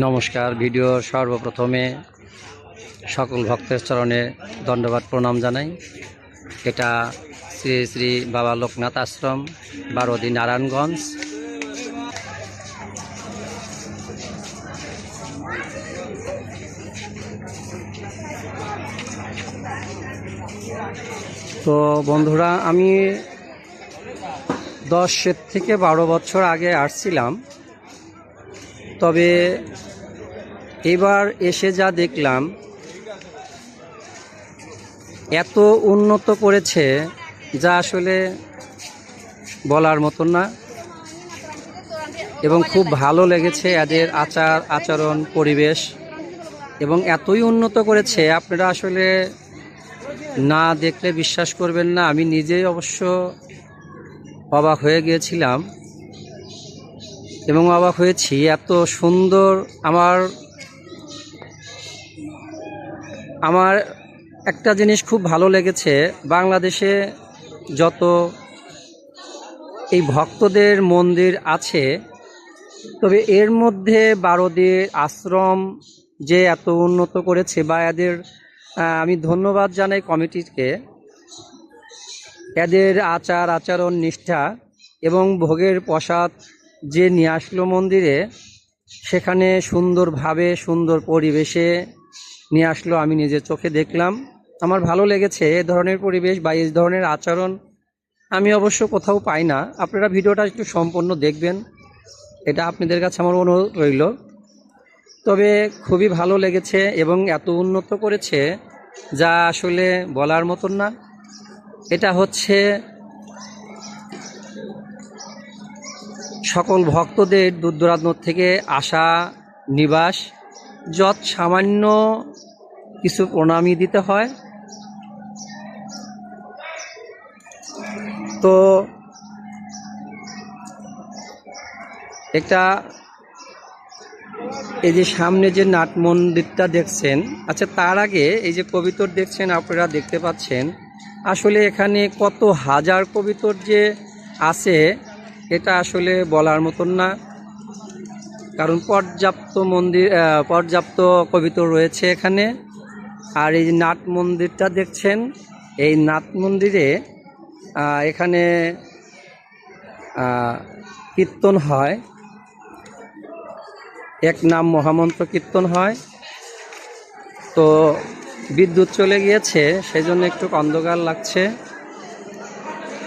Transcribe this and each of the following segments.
নমস্কার। ভিডিও সর্বপ্রথমে সকল ভক্তের চরণে দণ্ডবাদ প্রণাম জানাই। এটা শ্রী শ্রী বাবা লোকনাথ আশ্রম, বারোদি, নারায়ণগঞ্জ। তো বন্ধুরা, আমি 10 থেকে 12 বছর আগে আসছিলাম, তবে এবার এসে যা দেখলাম, এত উন্নত করেছে যা আসলে বলার মতন না। এবং খুব ভালো লেগেছে এদের আচরণ, পরিবেশ, এবং এতই উন্নত করেছে আপনারা আসলে না দেখলে বিশ্বাস করবেন না। আমি নিজেই অবশ্য অবাক হয়ে গিয়েছিলাম এবং অবাক হয়েছি। এত সুন্দর। আমার একটা জিনিস খুব ভালো লেগেছে, বাংলাদেশে যত এই ভক্তদের মন্দির আছে, তবে এর মধ্যে বারোদির আশ্রম যে এত উন্নত করেছে, বা এদের আমি ধন্যবাদ জানাই কমিটিকে। এদের আচরণ, নিষ্ঠা এবং ভোগের প্রসাদ যে নিয়ে আসলো মন্দিরে, সেখানে সুন্দরভাবে, সুন্দর পরিবেশে নিয়ে আসলো। আমি নিজের চোখে দেখলাম, আমার ভালো লেগেছে। এ ধরনের পরিবেশ বা এই ধরনের আচরণ আমি অবশ্য কোথাও পাই না। আপনারা ভিডিওটা একটু সম্পূর্ণ দেখবেন, এটা আপনাদের কাছে আমার অনুরোধ রইল। তবে খুবই ভালো লেগেছে এবং এত উন্নত করেছে যা আসলে বলার মতন না। এটা হচ্ছে সকল ভক্তদের দূর দূরান্ত থেকে আসা নিবাস। যত সামান্য কিছু প্রণামী দিতে হয়। তো একটা এই যে সামনে যে নাট মন্দিরটা দেখছেন, আচ্ছা তার আগে এই যে কবিতর দেখছেন, আপনারা দেখতে পাচ্ছেন, আসলে এখানে কত হাজার কবিতর যে আছে এটা আসলে বলার মতন না। কারণ পর্যাপ্ত কবিতর রয়েছে এখানে। আর এই যে নাট মন্দিরটা দেখছেন, এই নাট মন্দিরে এখানে কীর্তন হয়, এক নাম মহামন্ত্র কীর্তন হয়। তো বিদ্যুৎ চলে গিয়েছে, সেই জন্য একটু অন্ধকার লাগছে।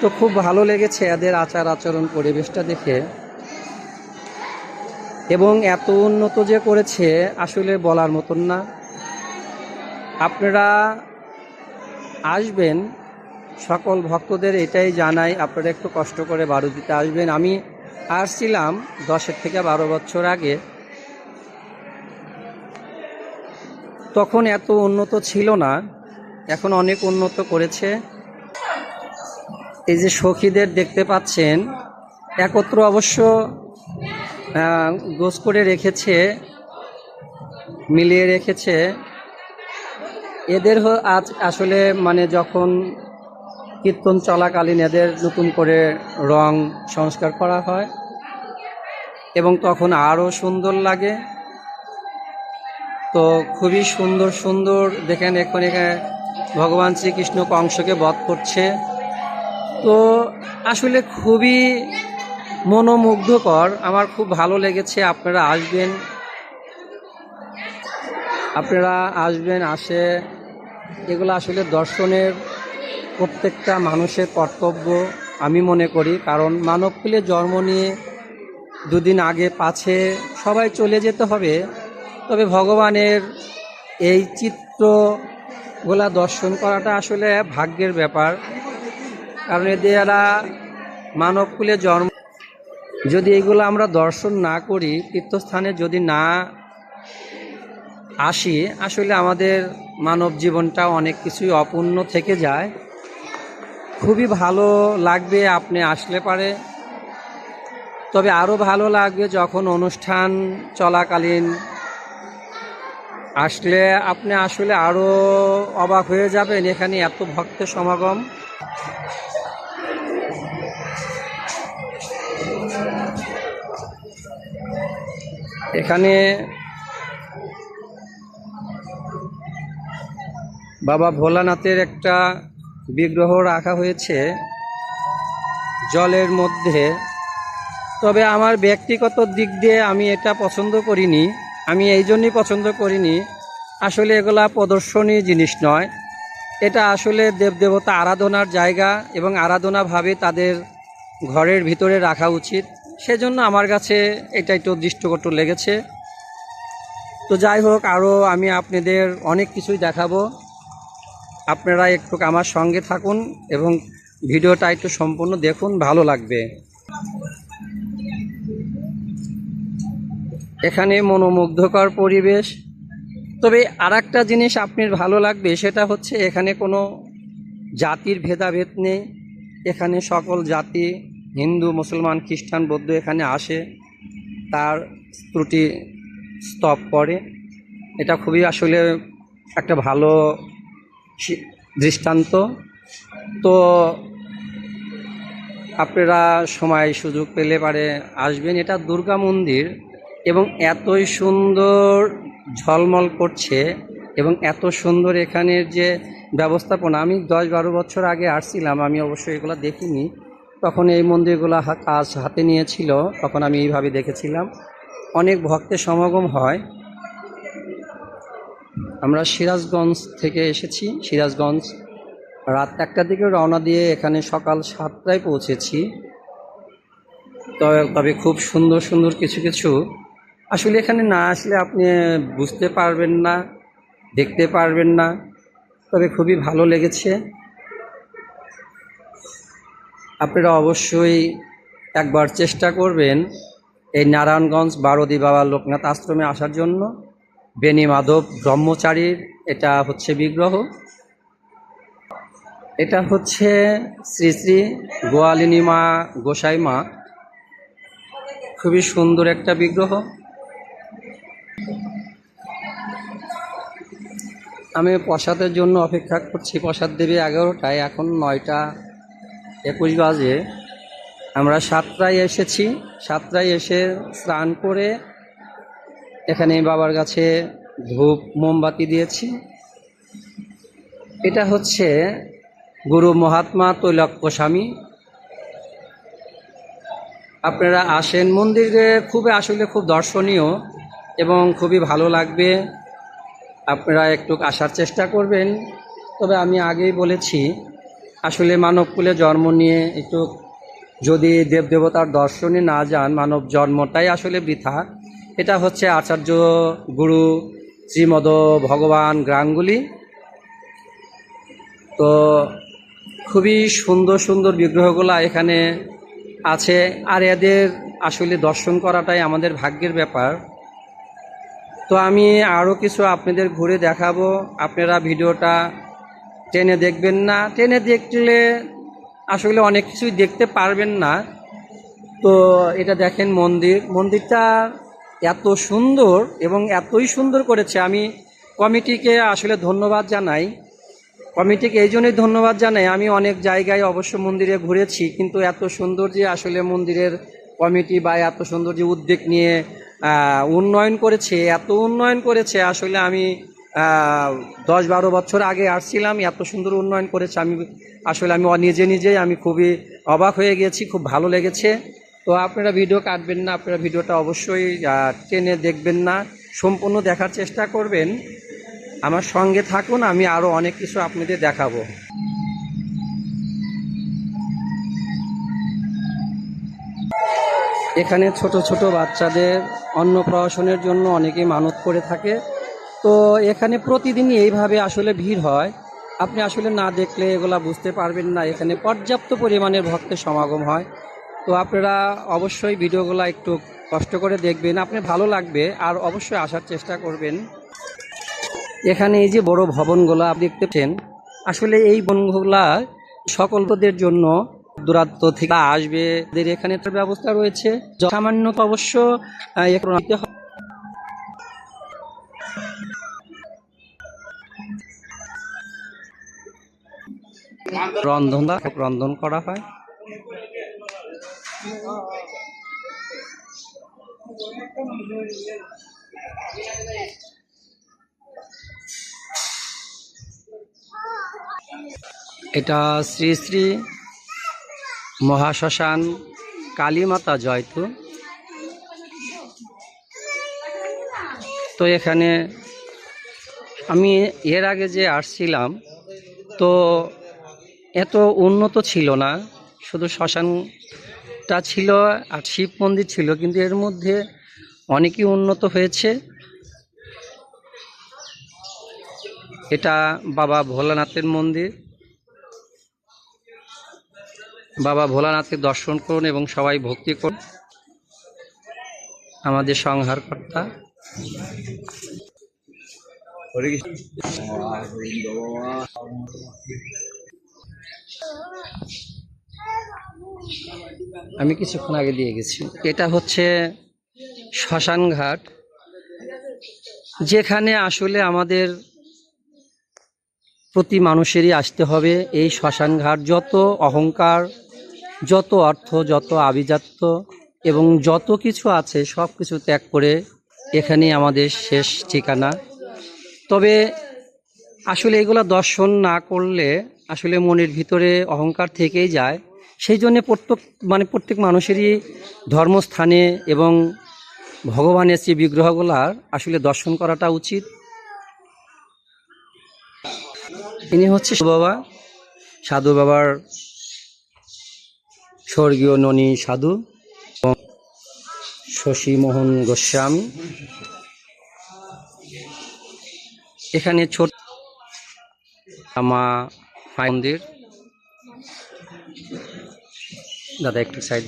তো খুব ভালো লেগেছে এদের আচরণ, পরিবেশটা দেখে। এবং এত উন্নত যে করেছে আসলে বলার মতন না। আপনারা আসবেন, সকল ভক্তদের এটাই জানাই, আপনারা একটু কষ্ট করে বারোদিতে আসবেন। আমি আসছিলাম 10 থেকে 12 বছর আগে, তখন এত উন্নত ছিল না, এখন অনেক উন্নত করেছে। এই যে সখীদের দেখতে পাচ্ছেন, একত্র অবশ্য গোছ করে রেখেছে, মিলিয়ে রেখেছে। এদের আজ আসলে মানে যখন কীর্তন চলাকালীন এদের নতুন করে রং সংস্কার করা হয় এবং তখন আরও সুন্দর লাগে। তো খুবই সুন্দর সুন্দর দেখেন, এখানে ভগবান শ্রীকৃষ্ণ কংসকে বধ করছে। তো আসলে খুবই মনোমুগ্ধকর, আমার খুব ভালো লেগেছে। আপনারা আসবেন, আসে এগুলো আসলে দর্শনের প্রত্যেকটা মানুষের কর্তব্য আমি মনে করি। কারণ মানবকুলে জন্ম নিয়ে দুদিন আগে পাছে সবাই চলে যেতে হবে, তবে ভগবানের এই চিত্রগুলা দর্শন করাটা আসলে ভাগ্যের ব্যাপার। কারণ এরা মানবকুলে জন্ম, যদি এগুলো আমরা দর্শন না করি, তীর্থস্থানে যদি না আসি, আসলে আমাদের মানব জীবনটা অনেক কিছুই অপূর্ণ থেকে যায়। খুবই ভালো লাগবে আপনি আসলে পারে। তবে আরও ভালো লাগবে যখন অনুষ্ঠান চলাকালীন আসলে আপনি আসলে আরও অবাক হয়ে যাবেন, এখানে এত ভক্তের সমাগম। এখানে বাবা ভোলানাথের একটা বিগ্রহ রাখা হয়েছে জলের মধ্যে। তবে আমার ব্যক্তিগত দিক দিয়ে আমি এটা পছন্দ করিনি। আমি এই জন্যই পছন্দ করিনি, আসলে এগুলা প্রদর্শনী জিনিস নয়, এটা আসলে দেবদেবতা আরাধনার জায়গা এবং আরাধনাভাবে তাদের ঘরের ভিতরে রাখা উচিত। সেজন্য আমার কাছে এটা একটু দৃষ্টিকটু লেগেছে। তো যাই হোক, আরও আমি আপনাদের অনেক কিছুই দেখাবো। আপনারা একটু আমার সঙ্গে থাকুন এবং ভিডিওটা একটু সম্পূর্ণ দেখুন, ভালো লাগবে। এখানে মনোমুগ্ধকর পরিবেশ। তবে আরেকটা জিনিস আপনার ভালো লাগবে, সেটা হচ্ছে এখানে কোনো জাতির ভেদাভেদ নেই। এখানে সকল জাতি, হিন্দু, মুসলমান, খ্রিস্টান, বৌদ্ধ এখানে আসে, তার ত্রুটি স্তব করে। এটা খুবই আসলে একটা ভালো দৃষ্টান্ত। তো আপনারা সময় সুযোগ পেলে পারে আসবেন। এটা দুর্গা মন্দির এবং এতই সুন্দর ঝলমল করছে এবং এত সুন্দর এখানের যে ব্যবস্থাপনা। আমি 10-12 বছর আগে আসছিলাম, আমি অবশ্যই এগুলো দেখিনি, তখন এই মন্দিরগুলো কাজ হাতে নিয়েছিল, তখন আমি এইভাবে দেখেছিলাম। অনেক ভক্তের সমাগম হয়। আমরা সিরাজগঞ্জ থেকে এসেছি। সিরাজগঞ্জ রাত 1টার দিকে রওনা দিয়ে এখানে সকাল 7টায় পৌঁছেছি। তবে খুব সুন্দর সুন্দর কিছু কিছু আসলে এখানে না আসলে আপনি বুঝতে পারবেন না, দেখতে পারবেন না। তবে খুবই ভালো লেগেছে। আপনারা অবশ্যই একবার চেষ্টা করবেন এই নারায়ণগঞ্জ বারোদি বাবা লোকনাথ আশ্রমে আসার জন্য। বেনি মাধব ব্রহ্মচারীর এটা হচ্ছে বিগ্রহ। এটা হচ্ছে শ্রী শ্রী গোয়ালিনী মা গোসাই মা, খুবই সুন্দর একটা বিগ্রহ। আমি প্রসাদের জন্য অপেক্ষা করছি। প্রসাদ দেবে 11টায়, এখন 9টা 21 বাজে। আমরা 7টায় এসেছি। 7টায় এসে স্নান করে এখানে বাবার কাছে ধূপ মোমবাতি দিয়েছি। এটা হচ্ছে গুরু মহাত্মা তৈলক্য স্বামী। আপনারা আসেন, মন্দিরে আসলে খুব দর্শনীয় এবং খুবই ভালো লাগবে। আপনারা একটু আসার চেষ্টা করবেন। তবে আমি আগেই বলেছি, আসলে মানবকুলে জন্ম নিয়ে একটু যদি দেবদেবতার দর্শনে না যান, মানব জন্মটাই আসলে বৃথা। এটা হচ্ছে আচার্য গুরু শ্রীমদ ভগবান গাঙ্গুলি। তো খুবই সুন্দর সুন্দর বিগ্রহগুলো এখানে আছে, আর এদের আসলে দর্শন করাটাই আমাদের ভাগ্যের ব্যাপার। তো আমি আরও কিছু আপনাদের ঘুরে দেখাবো। আপনারা ভিডিওটা টেনে দেখবেন না, টেনে দেখলে আসলে অনেক কিছুই দেখতে পারবেন না। তো এটা দেখেন, মন্দিরটা এত সুন্দর এবং এতই সুন্দর করেছে। আমি কমিটিকে আসলে ধন্যবাদ জানাই। কমিটিকে এই জন্যই ধন্যবাদ জানাই, আমি অনেক জায়গায় অবশ্য মন্দিরে ঘুরেছি, কিন্তু এত সুন্দর যে আসলে মন্দিরের কমিটি বা এত সুন্দর যে উদ্যোগ নিয়ে উন্নয়ন করেছে, এত উন্নয়ন করেছে। আসলে আমি 10-12 বছর আগে আসছিলাম, এত সুন্দর উন্নয়ন করেছে। আমি নিজেই আমি খুবই অবাক হয়ে গেছি, খুব ভালো লেগেছে। তো আপনারা ভিডিও কাটবেন না, আপনারা ভিডিওটা অবশ্যই টেনে দেখবেন না, সম্পূর্ণ দেখার চেষ্টা করবেন। আমার সঙ্গে থাকুন, আমি আরও অনেক কিছু আপনাদের দেখাবো। এখানে ছোট ছোট বাচ্চাদের অন্নপ্রাশনের জন্য অনেকেই মানত করে থাকে। তো এখানে প্রতিদিনই এইভাবে আসলে ভিড় হয়। আপনি আসলে না দেখলে এগুলা বুঝতে পারবেন না। এখানে পর্যাপ্ত পরিমাণের ভক্তের সমাগম হয়। তো আপনারা অবশ্যই ভিডিওগুলো একটু কষ্ট করে দেখবেন, আপনার ভালো লাগবে, আর অবশ্যই আসার চেষ্টা করবেন। এখানে এই যে বড় ভবনগুলো আপনি দেখতে পাচ্ছেন, আসলে এই ভবনগুলা সকলদের জন্য দূরান্ত থেকে আসবে, এখানে একটা ব্যবস্থা রয়েছে। সামান্য অবশ্য রন্ধন করা হয়। এটা শ্রী শ্রী মহাশ্মশান কালীমাতা জয়তু। তো এখানে আমি এর আগে যে আসছিলাম তো এত উন্নত ছিল না, শুধু শ্মশানটা ছিল আর শিব মন্দির ছিল, কিন্তু এর মধ্যে অনেকই উন্নত হয়েছে। এটা বাবা ভোলানাথের মন্দির। বাবা ভোলানাথের দর্শন করুন এবং সবাই ভক্তি করুন, আমাদের সংহারকর্তা। আমি কিছুক্ষণ আগে দিয়ে গেছি। এটা হচ্ছে শ্মশান ঘাট, যেখানে আসলে আমাদের প্রতি মানুষেরই আসতে হবে। এই শ্মশান ঘাট যত অহংকার, যত অর্থ, যত আভিজাত্য এবং যত কিছু আছে সব কিছু ত্যাগ করে এখানেই আমাদের শেষ ঠিকানা। তবে আসলে এগুলো দর্শন না করলে আসলে মনের ভিতরে অহংকার থেকেই যায়। সেই জন্য প্রত্যেক মানুষেরই ধর্মস্থানে এবং ভগবানের যে বিগ্রহগুলার আসলে দর্শন করাটা উচিত। ইনি হচ্ছে বাবা, সাধু বাবার স্বর্গীয় ননী সাধু শশীমোহন গোস্বামী। এখানে ছোট মা মন্দির। দাদা একটু সাইড,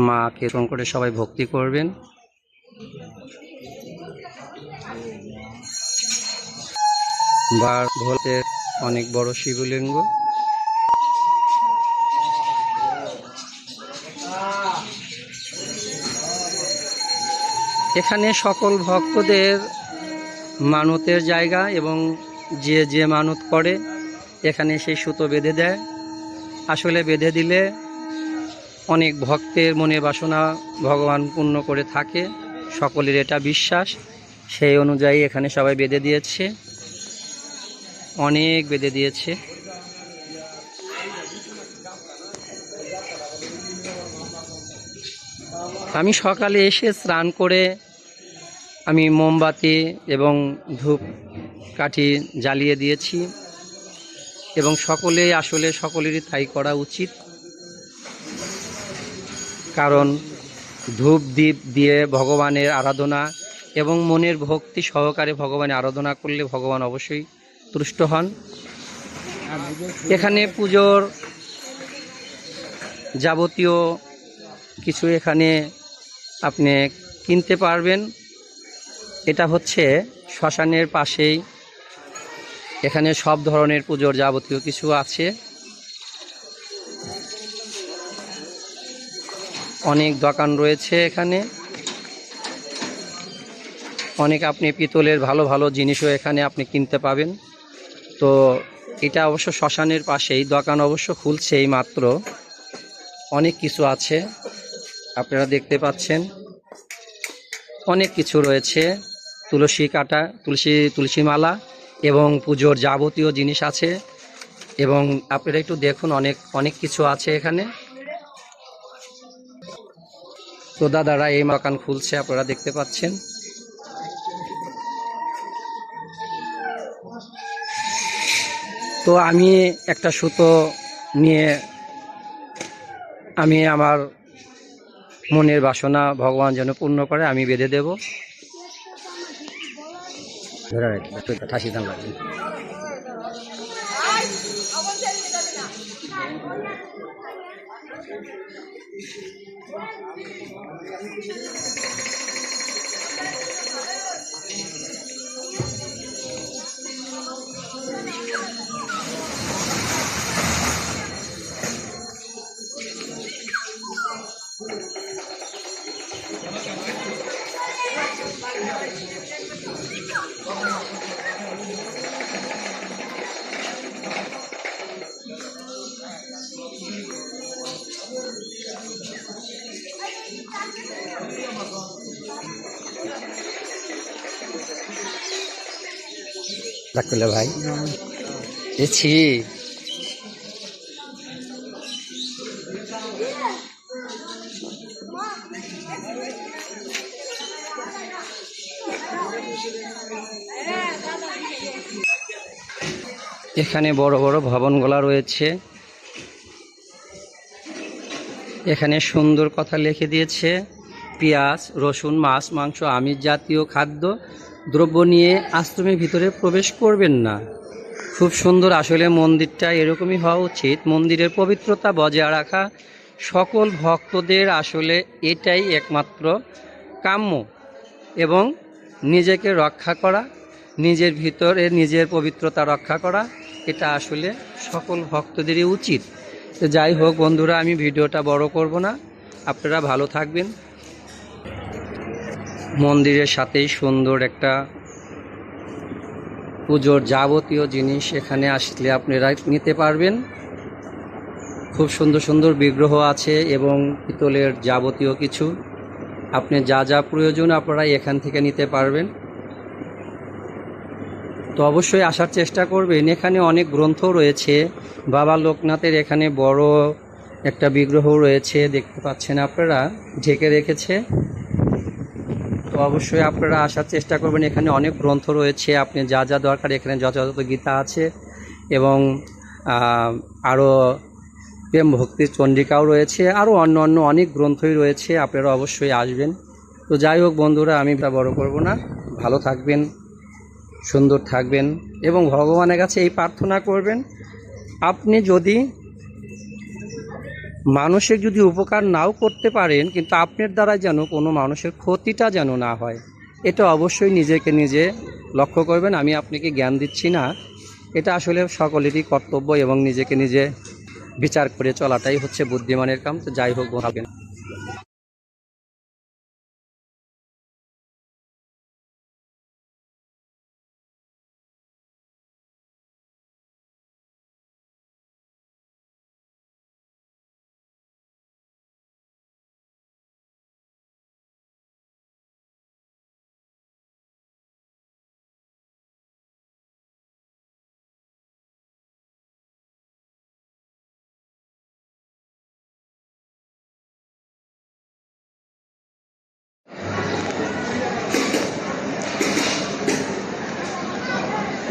মাকে স্মরণ করে সবাই ভক্তি করবেন। ভোলের অনেক বড় শিবলিঙ্গ। এখানে সকল ভক্তদের মানতের জায়গা, এবং যে যে মানত করে এখানে সেই সুতো বেঁধে দেয়। আসলে বেঁধে দিলে অনেক ভক্তের মনে বাসনা ভগবান পূর্ণ করে থাকে, সকলের এটা বিশ্বাস। সেই অনুযায়ী এখানে সবাই বেঁধে দিয়েছে, অনেক বেঁধে দিয়েছে। আমি সকালে এসে স্নান করে আমি মোমবাতি এবং ধূপ কাঠি জ্বালিয়ে দিয়েছি, এবং সকলেরই তাই করা উচিত। কারণ ধূপ দীপ দিয়ে ভগবানের আরাধনা এবং মনের ভক্তি সহকারে ভগবানের আরাধনা করলে ভগবান অবশ্যই তুষ্ট হন। এখানে পুজোর যাবতীয় কিছু এখানে আপনি কিনতে পারবেন। এটা হচ্ছে শ্মশানের পাশেই, এখানে সব ধরনের পুজোর যাবতীয় কিছু আছে। অনেক দোকান রয়েছে এখানে, অনেক আপনি পিতলের ভালো ভালো জিনিসও এখানে আপনি কিনতে পাবেন। তো এটা অবশ্য শ্মশানের পাশেই, দোকান অবশ্য খুলছে এই মাত্র। অনেক কিছু আছে, আপনারা দেখতে পাচ্ছেন অনেক কিছু রয়েছে। তুলসী কাটা, তুলসী মালা এবং পুজোর যাবতীয় জিনিস আছে, এবং আপনারা একটু দেখুন অনেক কিছু আছে এখানে। তো দাদারা এই দোকান খুলছে, আপনারা দেখতে পাচ্ছেন। তো আমি একটা সুতো নিয়ে আমি আমার মনের বাসনা ভগবান যেন পূর্ণ করে আমি বেঁধে দেব। ঠাসি দাম লাগবে। ডাকলে ভাই এছি এখানে বড় বড় ভবনগুলো রয়েছে। এখানে সুন্দর কথা লিখে দিয়েছে, পেঁয়াজ, রসুন, মাছ, মাংস, আমিষ জাতীয় খাদ্য দ্রব্য নিয়ে আশ্রমের ভিতরে প্রবেশ করবেন না। খুব সুন্দর, আসলে মন্দিরটা এরকমই হওয়া উচিত। মন্দিরের পবিত্রতা বজায় রাখা সকল ভক্তদের আসলে এটাই একমাত্র কাম্য, এবং নিজেকে রক্ষা করা, নিজের ভিতরে নিজের পবিত্রতা রক্ষা করা, এটা আসলে সকল ভক্তদেরই উচিত। তো যাই হোক বন্ধুরা, আমি ভিডিওটা বড় করব না, আপনারা ভালো থাকবেন। মন্দিরের সাথেই সুন্দর একটা পুজোর যাবতীয় জিনিস এখানে আসলে আপনারা নিতে পারবেন। খুব সুন্দর সুন্দর বিগ্রহ আছে এবং পিতলের যাবতীয় কিছু, আপনি যা যা প্রয়োজন আপনারা এখান থেকে নিতে পারবেন। তো অবশ্যই আসার চেষ্টা করবেন। এখানে অনেক গ্রন্থ রয়েছে। বাবা লোকনাথের এখানে বড় একটা বিগ্রহ রয়েছে, দেখতে পাচ্ছেন আপনারা, ঢেকে রেখেছে। তো অবশ্যই আপনারা আসার চেষ্টা করবেন। এখানে অনেক গ্রন্থ রয়েছে, আপনি যা যা দরকার এখানে যথাযথ গীতা আছে, এবং আরও প্রেম ভক্তির চণ্ডিকাও রয়েছে, আরও অন্য অন্য অনেক গ্রন্থই রয়েছে। আপনারা অবশ্যই আসবেন। তো যাই হোক বন্ধুরা, আমি বড় করব না, ভালো থাকবেন, সুন্দর থাকবেন, এবং ভগবানের কাছে এই প্রার্থনা করবেন, আপনি যদি মানুষের যদি উপকার নাও করতে পারেন, কিন্তু আপনার দ্বারা যেন কোনো মানুষের ক্ষতিটা যেন না হয়, এটা অবশ্যই নিজেকে নিজে লক্ষ্য করবেন। আমি আপনাকে জ্ঞান দিচ্ছি না, এটা আসলে সকলেরই কর্তব্য, এবং নিজেকে নিজে বিচার করে চলাটাই হচ্ছে বুদ্ধিমানের কাম। তো যাই হোক ভাবেন।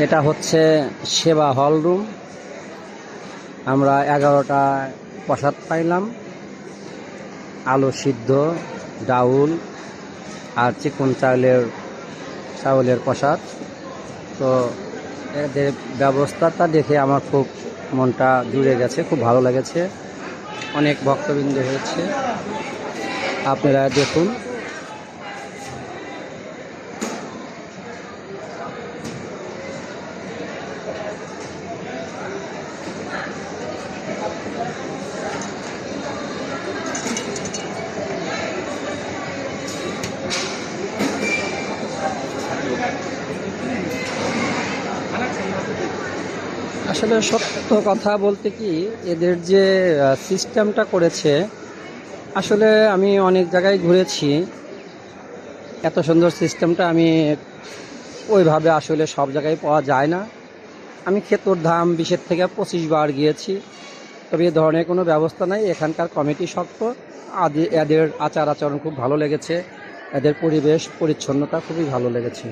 এটা হচ্ছে সেবা হল রুম। আমরা 11টা প্রসাদ পাইলাম, আলু সিদ্ধ, ডাউল আর চিকন চাউলের প্রসাদ। তো এদের ব্যবস্থাটা দেখে আমার খুব মনটা জুড়ে গেছে, খুব ভালো লেগেছে। অনেক ভক্তবৃন্দ হয়েছে, আপনারা দেখুন। আসলে সত্য কথা বলতে কি, এদের যে সিস্টেমটা করেছে, আসলে আমি অনেক জায়গায় ঘুরেছি, এত সুন্দর সিস্টেমটা আমি ওইভাবে আসলে সব জায়গায় পাওয়া যায় না। আমি খেতরধাম 20 থেকে 25 বার গিয়েছি, তবে এ ধরনের কোনো ব্যবস্থা নাই। এখানকার কমিটি শক্ত, এদের আচার আচরণ খুব ভালো লেগেছে, এদের পরিবেশ পরিচ্ছন্নতা খুবই ভালো লেগেছে।